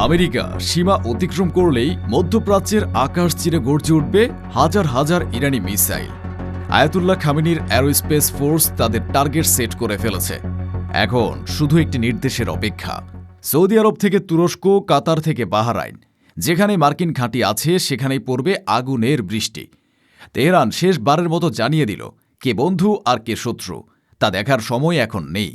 America সীমা অতিক্রম করলেই মধ্যপ্রাচ্যের আকাশ চিরে গর্জে উঠবে হাজার হাজার ইরানি মিসাইল। আয়াতুল্লাহ খামেনির অ্যারোস্পেস ফোর্স তাদের টার্গেট সেট করে ফেলেছে। এখন শুধু একটি নির্দেশের অপেক্ষা। সৌদি আরব থেকে তুরস্ক, কাতার থেকে বাহরাইন, যেখানে মার্কিন ঘাঁটি আছে সেখানেই পড়বে আগুনের বৃষ্টি। তেহরান শেষবারের মতো জানিয়ে দিল কে বন্ধু আর কে শত্রু তা দেখার সময় এখন নেই।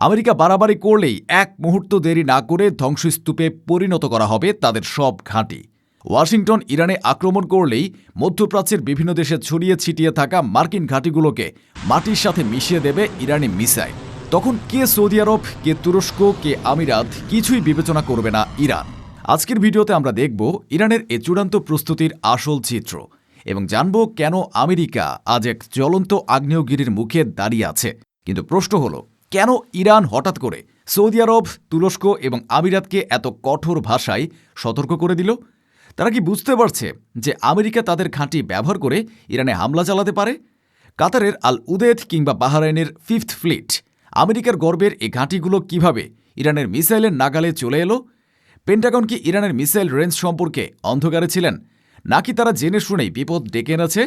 আমেরিকা বাড়াবাড়ি করলেই এক মুহূর্ত দেরি না করে ধ্বংসস্তূপে পরিণত করা হবে তাদের সব ঘাঁটি। ওয়াশিংটন ইরানে আক্রমণ করলেই মধ্যপ্রাচ্যের বিভিন্ন দেশে ছড়িয়ে ছিটিয়ে থাকা মার্কিন ঘাঁটিগুলোকে মাটির সাথে মিশিয়ে দেবে ইরানি মিসাইল। তখন কে সৌদি আরব, কে তুরস্ক, কে আমিরাত কিছুই বিবেচনা করবে না ইরান। আজকের ভিডিওতে আমরা দেখব ইরানের এ চূড়ান্ত প্রস্তুতির আসল চিত্র এবং জানব কেন আমেরিকা আজ এক জ্বলন্ত আগ্নেয়গিরির মুখে দাঁড়িয়ে আছে। কিন্তু প্রশ্ন হলো, কেন ইরান হঠাৎ করে সৌদি আরব, তুরস্ক এবং আমিরাতকে এত কঠোর ভাষায় সতর্ক করে দিল? তারা কি বুঝতে পারছে যে আমেরিকা তাদের ঘাঁটি ব্যবহার করে ইরানে হামলা চালাতে পারে? কাতারের আল উদেদ কিংবা বাহরাইনের ফিফথ ফ্লিট আমেরিকার গর্বের এই ঘাঁটিগুলো কিভাবে ইরানের মিসাইলের নাগালে চলে এলো? পেন্টাগন কি ইরানের মিসাইল রেঞ্জ সম্পর্কে অন্ধকারে ছিলেন, নাকি তারা জেনে শুনেই বিপদ ডেকে এনেছে?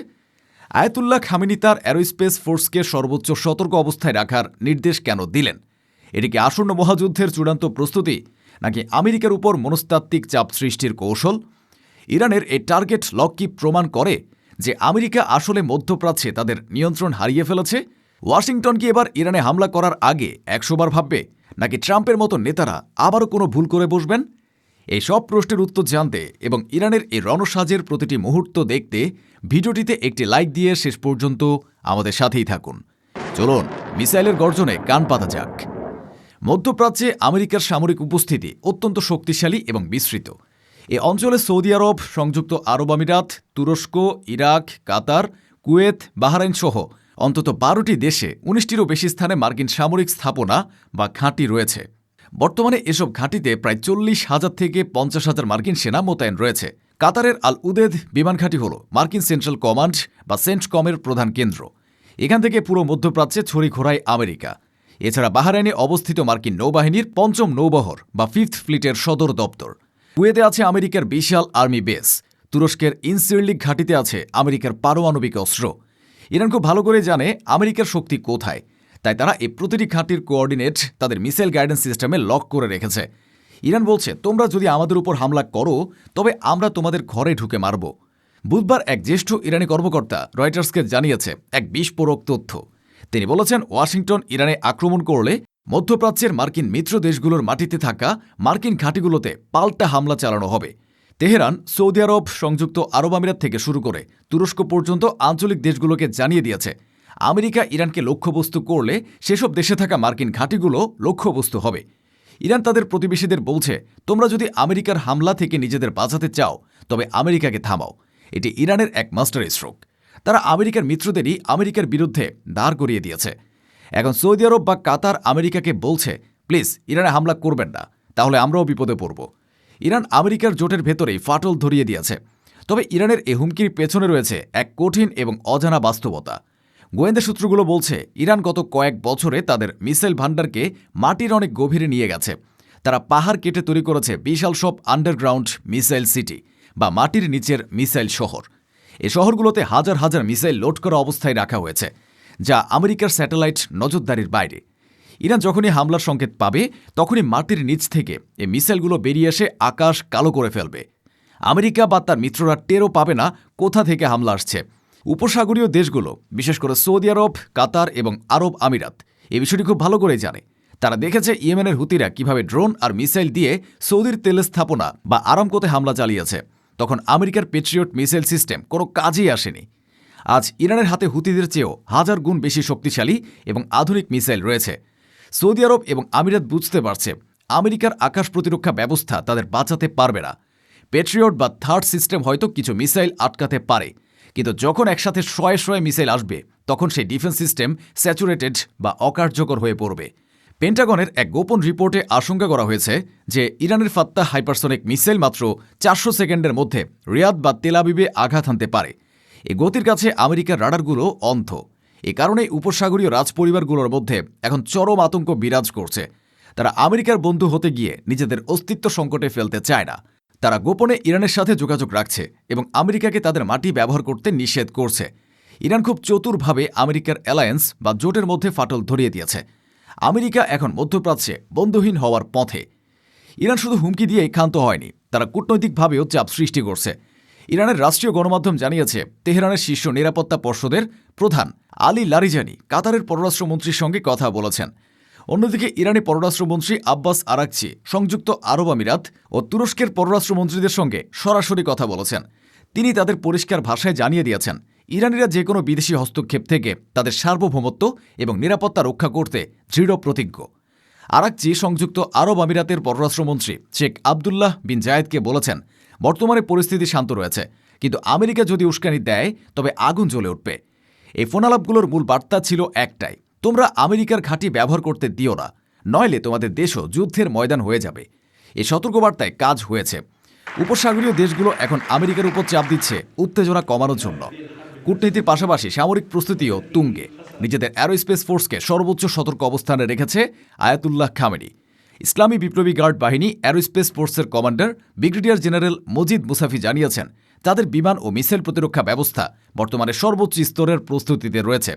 আয়াতুল্লাহ খামেনি তার অ্যারোস্পেস ফোর্সকে সর্বোচ্চ সতর্ক অবস্থায় রাখার নির্দেশ কেন দিলেন? এটি কি আসন্ন মহাযুদ্ধের চূড়ান্ত প্রস্তুতি, নাকি আমেরিকার উপর মনস্তাত্ত্বিক চাপ সৃষ্টির কৌশল? ইরানের এই টার্গেট লক কি প্রমাণ করে যে আমেরিকা আসলে মধ্যপ্রাচ্যে তাদের নিয়ন্ত্রণ হারিয়ে ফেলেছে? ওয়াশিংটন কি এবার ইরানে হামলা করার আগে 100 বার ভাববে, নাকি ট্রাম্পের মতো নেতারা আবারও কোনো ভুল করে বসবেন? এই সব প্রশ্নের উত্তর জানতে এবং ইরানের এই রণসাজের প্রতিটি মুহূর্ত দেখতে ভিডিওটিতে একটি লাইক দিয়ে শেষ পর্যন্ত আমাদের সাথেই থাকুন। চলুন মিসাইলের গর্জনে কান পাতা যাক। মধ্যপ্রাচ্যে আমেরিকার সামরিক উপস্থিতি অত্যন্ত শক্তিশালী এবং বিস্তৃত। এ অঞ্চলে সৌদি আরব, সংযুক্ত আরব আমিরাত, তুরস্ক, ইরাক, কাতার, কুয়েত, বাহরাইন সহ অন্তত 12টি দেশে 19টিরও বেশি স্থানে মার্কিন সামরিক স্থাপনা বা ঘাঁটি রয়েছে। বর্তমানে এসব ঘাঁটিতে প্রায় 40,000 থেকে 50,000 মার্কিন সেনা মোতায়েন রয়েছে। কাতারের আল উদেদ বিমান ঘাঁটি হল মার্কিন সেন্ট্রাল কমান্ড বা সেন্টকমের প্রধান কেন্দ্র। এখান থেকে পুরো মধ্যপ্রাচ্যে ছড়ি ঘোরায় আমেরিকা। এছাড়া বাহরাইনে অবস্থিত মার্কিন নৌবাহিনীর 5ম নৌবহর বা ফিফথ ফ্লিটের সদর দপ্তর। কুয়েতে আছে আমেরিকার বিশাল আর্মি বেস। তুরস্কের ইনসিরলিক ঘাঁটিতে আছে আমেরিকার পারমাণবিক অস্ত্র। ইরান খুব ভালো করে জানে আমেরিকার শক্তি কোথায়, তাই তারা এই প্রতিটি ঘাঁটির কোঅর্ডিনেট তাদের মিসাইল গাইডেন্স সিস্টেমে লক করে রেখেছে। ইরান বলছে, তোমরা যদি আমাদের উপর হামলা করো তবে আমরা তোমাদের ঘরে ঢুকে মারব। বুধবার এক জ্যেষ্ঠ ইরানি কর্মকর্তা রয়টার্সকে জানিয়েছে এক বিস্ফোরক তথ্য। তিনি বলেছেন, ওয়াশিংটন ইরানে আক্রমণ করলে মধ্যপ্রাচ্যের মার্কিন মিত্র দেশগুলোর মাটিতে থাকা মার্কিন ঘাঁটিগুলোতে পাল্টা হামলা চালানো হবে। তেহরান সৌদি আরব, সংযুক্ত আরব আমিরাত থেকে শুরু করে তুরস্ক পর্যন্ত আঞ্চলিক দেশগুলোকে জানিয়ে দিয়েছে আমেরিকা ইরানকে লক্ষ্যবস্তু করলে সেসব দেশে থাকা মার্কিন ঘাঁটিগুলো লক্ষ্যবস্তু হবে। ইরান তাদের প্রতিবেশীদের বলছে, তোমরা যদি আমেরিকার হামলা থেকে নিজেদের বাঁচাতে চাও তবে আমেরিকাকে থামাও। এটি ইরানের এক মাস্টার স্ট্রোক। তারা আমেরিকার মিত্রদেরই আমেরিকার বিরুদ্ধে দাঁড় করিয়ে দিয়েছে। এখন সৌদি আরব বা কাতার আমেরিকাকে বলছে, প্লিজ ইরানে হামলা করবেন না, তাহলে আমরাও বিপদে পড়ব। ইরান আমেরিকার জোটের ভেতরেই ফাটল ধরিয়ে দিয়েছে। তবে ইরানের এ হুমকির পেছনে রয়েছে এক কঠিন এবং অজানা বাস্তবতা। গোয়েন্দা সূত্রগুলো বলছে, ইরান গত কয়েক বছরে তাদের মিসাইল ভান্ডারকে মাটির অনেক গভীরে নিয়ে গেছে। তারা পাহাড় কেটে তৈরি করেছে বিশাল সব আন্ডারগ্রাউন্ড মিসাইল সিটি বা মাটির নিচের মিসাইল শহর। এই শহরগুলোতে হাজার হাজার মিসাইল লোড করা অবস্থায় রাখা হয়েছে, যা আমেরিকার স্যাটেলাইট নজরদারির বাইরে। ইরান যখনই হামলার সংকেত পাবে তখনই মাটির নিচ থেকে এই মিসাইলগুলো বেরিয়ে এসে আকাশ কালো করে ফেলবে। আমেরিকা বা তার মিত্ররা টেরও পাবে না কোথা থেকে হামলা আসছে। উপসাগরীয় দেশগুলো, বিশেষ করে সৌদি আরব, কাতার এবং আরব আমিরাত এই বিষয়টি খুব ভালো করে জানে। তারা দেখেছে ইয়েমেনের হুতিরা কিভাবে ড্রোন আর মিসাইল দিয়ে সৌদির তেল স্থাপনা বা আরামকোতে হামলা চালিয়েছে। তখন আমেরিকার পেট্রিয়ট মিসাইল সিস্টেম কোনো কাজেই আসেনি। আজ ইরানের হাতে হুতিদের চেয়েও 1000 গুণ বেশি শক্তিশালী এবং আধুনিক মিসাইল রয়েছে। সৌদি আরব এবং আমিরাত বুঝতে পারছে আমেরিকার আকাশ প্রতিরক্ষা ব্যবস্থা তাদের বাঁচাতে পারবে না। পেট্রিয়ট বা থার্ড সিস্টেম হয়তো কিছু মিসাইল আটকাতে পারে, কিন্তু যখন একসাথে শয়ে শয়ে মিসাইল আসবে তখন সেই ডিফেন্স সিস্টেম স্যাচুরেটেড বা অকার্যকর হয়ে পড়বে। পেন্টাগনের এক গোপন রিপোর্টে আশঙ্কা করা হয়েছে যে ইরানের ফাত্তা হাইপারসনিক মিসাইল মাত্র 400 সেকেন্ডের মধ্যে রিয়াদ বা তেল আবিবে আঘাত হানতে পারে। এই গতির কাছে আমেরিকার রাডারগুলো অন্ধ। এ কারণে উপসাগরীয় রাজপরিবারগুলোর মধ্যে এখন চরম আতঙ্ক বিরাজ করছে। তারা আমেরিকার বন্ধু হতে গিয়ে নিজেদের অস্তিত্ব সংকটে ফেলতে চায় না। তারা গোপনে ইরানের সাথে যোগাযোগ রাখছে এবং আমেরিকাকে তাদের মাটি ব্যবহার করতে নিষেধ করছে। ইরান খুব চতুরভাবে আমেরিকার অ্যালায়েন্স বা জোটের মধ্যে ফাটল ধরিয়ে দিয়েছে। আমেরিকা এখন মধ্যপ্রাচ্যে বন্ধুহীন হওয়ার পথে। ইরান শুধু হুমকি দিয়েই ক্ষান্ত হয়নি, তারা কূটনৈতিকভাবেও চাপ সৃষ্টি করছে। ইরানের রাষ্ট্রীয় গণমাধ্যম জানিয়েছে, তেহরানের শীর্ষ নিরাপত্তা পর্ষদের প্রধান আলী লারিজানি কাতারের পররাষ্ট্রমন্ত্রীর সঙ্গে কথা বলেছেন। অন্যদিকে ইরানি পররাষ্ট্রমন্ত্রী আব্বাস আরাকচি সংযুক্ত আরব আমিরাত ও তুরস্কের পররাষ্ট্রমন্ত্রীদের সঙ্গে সরাসরি কথা বলেছেন। তিনি তাদের পরিষ্কার ভাষায় জানিয়ে দিয়েছেন, ইরানিরা যে কোনো বিদেশি হস্তক্ষেপ থেকে তাদের সার্বভৌমত্ব এবং নিরাপত্তা রক্ষা করতে দৃঢ় প্রতিজ্ঞ। আরাকচি সংযুক্ত আরব আমিরাতের পররাষ্ট্রমন্ত্রী শেখ আবদুল্লাহ বিন জায়েদকে বলেছেন, বর্তমানে পরিস্থিতি শান্ত রয়েছে, কিন্তু আমেরিকা যদি উস্কানি দেয় তবে আগুন জ্বলে উঠবে। এই ফোনালাপগুলোর মূল বার্তা ছিল একটাই, তোমরা আমেরিকার ঘাঁটি ব্যবহার করতে দিও না, নইলে তোমাদের দেশও যুদ্ধের ময়দান হয়ে যাবে। এই সতর্কবার্তায় কাজ হয়েছে। উপসাগরীয় দেশগুলো এখন আমেরিকার উপর চাপ দিচ্ছে উত্তেজনা কমানোর জন্য। কূটনীতির পাশাপাশি সামরিক প্রস্তুতিও তুঙ্গে। নিজেদের অ্যারোস্পেস ফোর্সকে সর্বোচ্চ সতর্ক অবস্থানে রেখেছে আয়াতুল্লাহ খামেনি। ইসলামী বিপ্লবী গার্ড বাহিনী অ্যারোস্পেস ফোর্সের কমান্ডার ব্রিগেডিয়ার জেনারেল মজিদ মুসাফি জানিয়েছেন, তাদের বিমান ও মিসাইল প্রতিরক্ষা ব্যবস্থা বর্তমানে সর্বোচ্চ স্তরের প্রস্তুতিতে রয়েছে।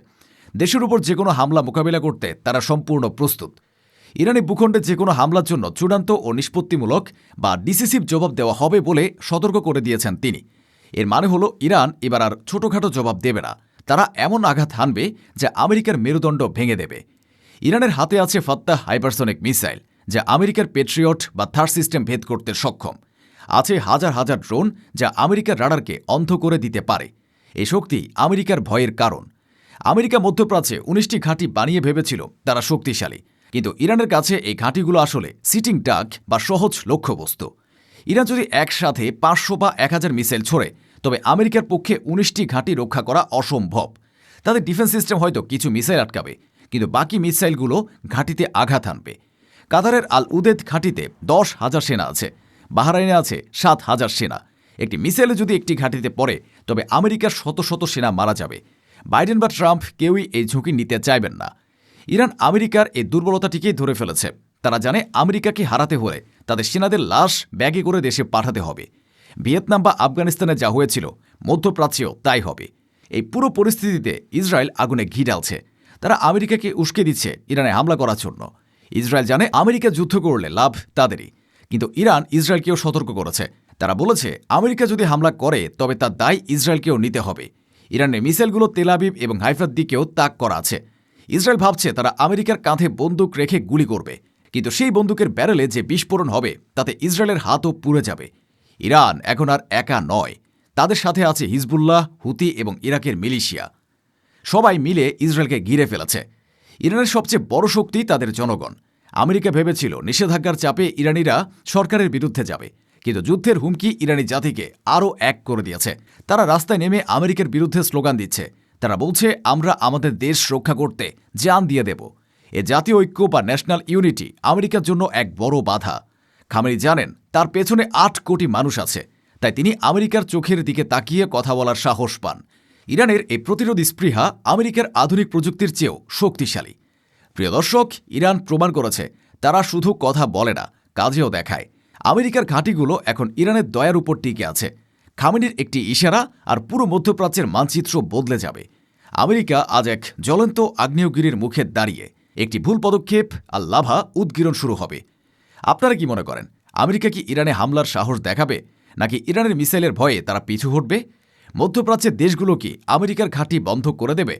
দেশের উপর যে কোনো হামলা মোকাবিলা করতে তারা সম্পূর্ণ প্রস্তুত। ইরানি ভূখণ্ডে যে কোনো হামলার জন্য চূড়ান্ত ও নিষ্পত্তিমূলক বা ডিসিসিভ জবাব দেওয়া হবে বলে সতর্ক করে দিয়েছেন তিনি। এর মানে হলো ইরান এবার আর ছোটখাটো জবাব দেবে না, তারা এমন আঘাত হানবে যা আমেরিকার মেরুদণ্ড ভেঙে দেবে। ইরানের হাতে আছে ফাত্তাহ হাইপারসনিক মিসাইল, যা আমেরিকার পেট্রিয়ট বা থার সিস্টেম ভেদ করতে সক্ষম। আছে হাজার হাজার ড্রোন, যা আমেরিকার রাডারকে অন্ধ করে দিতে পারে। এই শক্তি আমেরিকার ভয়ের কারণ। আমেরিকা মধ্যপ্রাচ্যে ১৯টি ঘাঁটি বানিয়ে ভেবেছিল তারা শক্তিশালী, কিন্তু ইরানের কাছে এই ঘাঁটিগুলো আসলে সিটিং ডাক বা সহজ লক্ষ্যবস্তু। ইরান যদি একসাথে ৫০০ বা ১,০০০ মিসাইল ছোড়ে, তবে আমেরিকার পক্ষে ১৯টি ঘাঁটি রক্ষা করা অসম্ভব। তাদের ডিফেন্স সিস্টেম হয়তো কিছু মিসাইল আটকাবে, কিন্তু বাকি মিসাইলগুলো ঘাঁটিতে আঘাত হানবে। কাতারের আল উদেদ ঘাঁটিতে ১০,০০০ সেনা আছে, বাহরাইনে আছে ৭,০০০ সেনা। একটি মিসাইলে যদি একটি ঘাঁটিতে পড়ে, তবে আমেরিকার শত শত সেনা মারা যাবে। বাইডেন বা ট্রাম্প কেউই এই ঝুঁকি নিতে চাইবেন না। ইরান আমেরিকার এই দুর্বলতাটিকেই ধরে ফেলেছে। তারা জানে আমেরিকাকে হারাতে হলে তাদের সেনাদের লাশ ব্যাগে করে দেশে পাঠাতে হবে। ভিয়েতনাম বা আফগানিস্তানে যা হয়েছিল, মধ্যপ্রাচ্যেও তাই হবে। এই পুরো পরিস্থিতিতে ইসরায়েল আগুনে ঘি ঢালছে। তারা আমেরিকাকে উস্কে দিচ্ছে ইরানে হামলা করার জন্য। ইসরায়েল জানে আমেরিকা যুদ্ধ করলে লাভ তাদেরই, কিন্তু ইরান ইসরায়েলকেও সতর্ক করেছে। তারা বলেছে, আমেরিকা যদি হামলা করে তবে তার দায় ইসরায়েলকেও নিতে হবে। ইরানের মিসাইলগুলো তেল আবিব এবং হাইফার দিকেও তাক করা আছে। ইসরায়েল ভাবছে তারা আমেরিকার কাঁধে বন্দুক রেখে গুলি করবে, কিন্তু সেই বন্দুকের ব্যারেলে যে বিস্ফোরণ হবে তাতে ইসরায়েলের হাতও পুড়ে যাবে। ইরান এখন আর একা নয়, তাদের সাথে আছে হিজবুল্লাহ, হুতি এবং ইরাকের মিলিশিয়া। সবাই মিলে ইসরায়েলকে ঘিরে ফেলেছে। ইরানের সবচেয়ে বড় শক্তি তাদের জনগণ। আমেরিকা ভেবেছিল নিষেধাজ্ঞার চাপে ইরানিরা সরকারের বিরুদ্ধে যাবে, কিন্তু যুদ্ধের হুমকি ইরানি জাতিকে আরও এক করে দিয়েছে। তারা রাস্তায় নেমে আমেরিকার বিরুদ্ধে স্লোগান দিচ্ছে। তারা বলছে, আমরা আমাদের দেশ রক্ষা করতে জান দিয়ে দেব। এ জাতীয় ঐক্য বা ন্যাশনাল ইউনিটি আমেরিকার জন্য এক বড় বাধা। খামেনি জানেন তার পেছনে ৮ কোটি মানুষ আছে, তাই তিনি আমেরিকার চোখের দিকে তাকিয়ে কথা বলার সাহস পান। ইরানের এই প্রতিরোধী স্পৃহা আমেরিকার আধুনিক প্রযুক্তির চেয়েও শক্তিশালী। প্রিয় দর্শক, ইরান প্রমাণ করেছে তারা শুধু কথা বলে না, কাজেও দেখায়। আমেরিকার ঘাঁটিগুলো এখন ইরানের দয়ার উপর টিকে আছে। খামেনির একটি ইশারা আর পুরো মধ্যপ্রাচ্যের মানচিত্র বদলে যাবে। আমেরিকা আজ এক জ্বলন্ত আগ্নেয়গিরির মুখে দাঁড়িয়ে। একটি ভুল পদক্ষেপ আর লাভা উদ্গীরণ শুরু হবে। আপনারা কি মনে করেন, আমেরিকা কি ইরানে হামলার সাহস দেখাবে, নাকি ইরানের মিসাইলের ভয়ে তারা পিছু হটবে? মধ্যপ্রাচ্যের দেশগুলো কি আমেরিকার ঘাঁটি বন্ধ করে দেবে?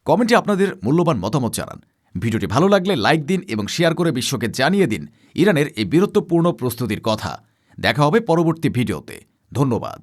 কমেন্টে আপনাদের মূল্যবান মতামত জানান। ভিডিওটি ভালো লাগলে লাইক দিন এবং শেয়ার করে বিশ্বকে জানিয়ে দিন ইরানের এই বীরত্বপূর্ণ প্রস্তুতির কথা। দেখা হবে পরবর্তী ভিডিওতে। ধন্যবাদ।